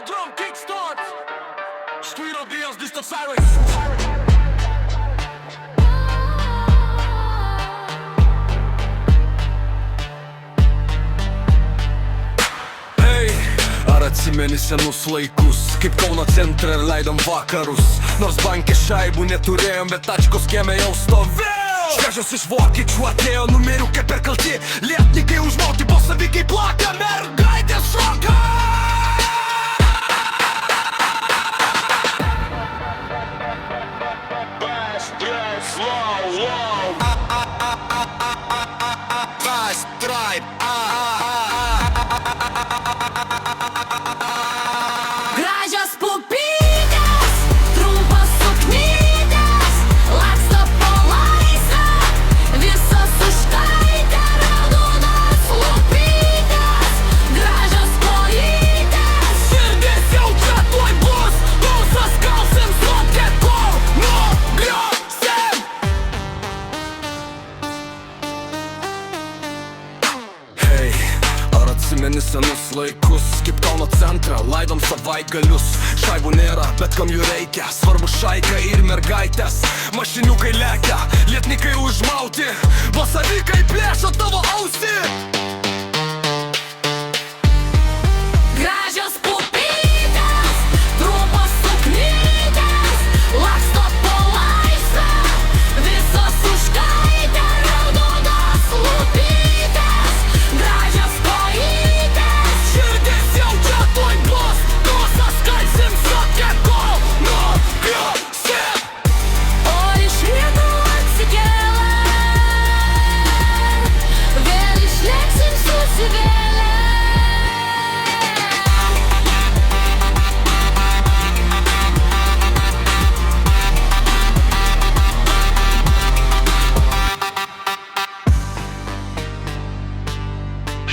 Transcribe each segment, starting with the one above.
drum kick starts. Street audience, this the Cyrus. Ar atsimeni senus laikus, kaip Kauno centre ir leidom vakarus? Nors banke šaibų neturėjom, bet tačkos kieme jau stovėjau. Šviežios iš vokiečių atėjo numerių kaip per kalti. Lietnikai užmauti, bosavikai plaka, mergaitės šoka. Fast, slow, low. Fast, drive, Gražios pupytės, trumpos suknytės, laksto po laisvę, visos užkaitę, raudonos lūpytės, gražios kojytės. Širdis jaučia tuoj bus, dūsas kalsim soke, kol nugriosim. Hei, ar atsimeni senus laikus, kaip Kauno centrą, laidom savaitgalius. Šaibų nėra, bet kam jų reikia, svarbu šaika ir mergaitės. Mašiniukai lekia, lietnikai užmauti, bosavikai plėšo tavo ausį. Gražios pupytės, trumpos suknytės, laksto po laisvę, visos užkaitę, raudonos lūpytės, gražios kojytės. Širdis jaučia tuoj bus, dūsas kalsim soke, kol nugriosim. O iš ryto atsikėlę, vėl išlėksim susivėlę.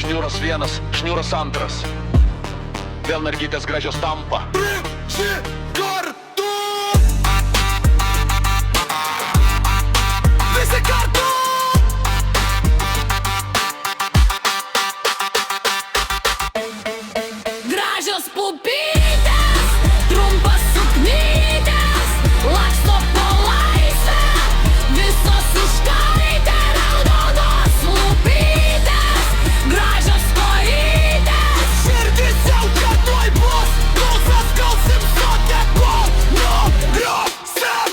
Šniūras vienas, šniūras antras. Vėl mergytės gražios tampa. Ši kartu, visi kartu. Gražios pupytės, trumpos suknytės, laksto po laisvę, visos užkaitę, raudonos lūpytės, gražios kojytės. Širdis jaučia tuoj bus, dūsas kalsim soke, kol nugriosim.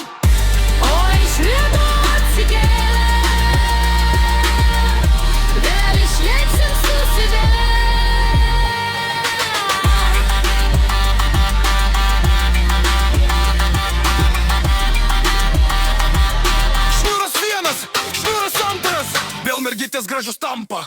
O iš ryto atsikėlę, vėl išlėksim susivėlę. Šniūras vienas, šniūras antras, vėl mergytės gražios tampa.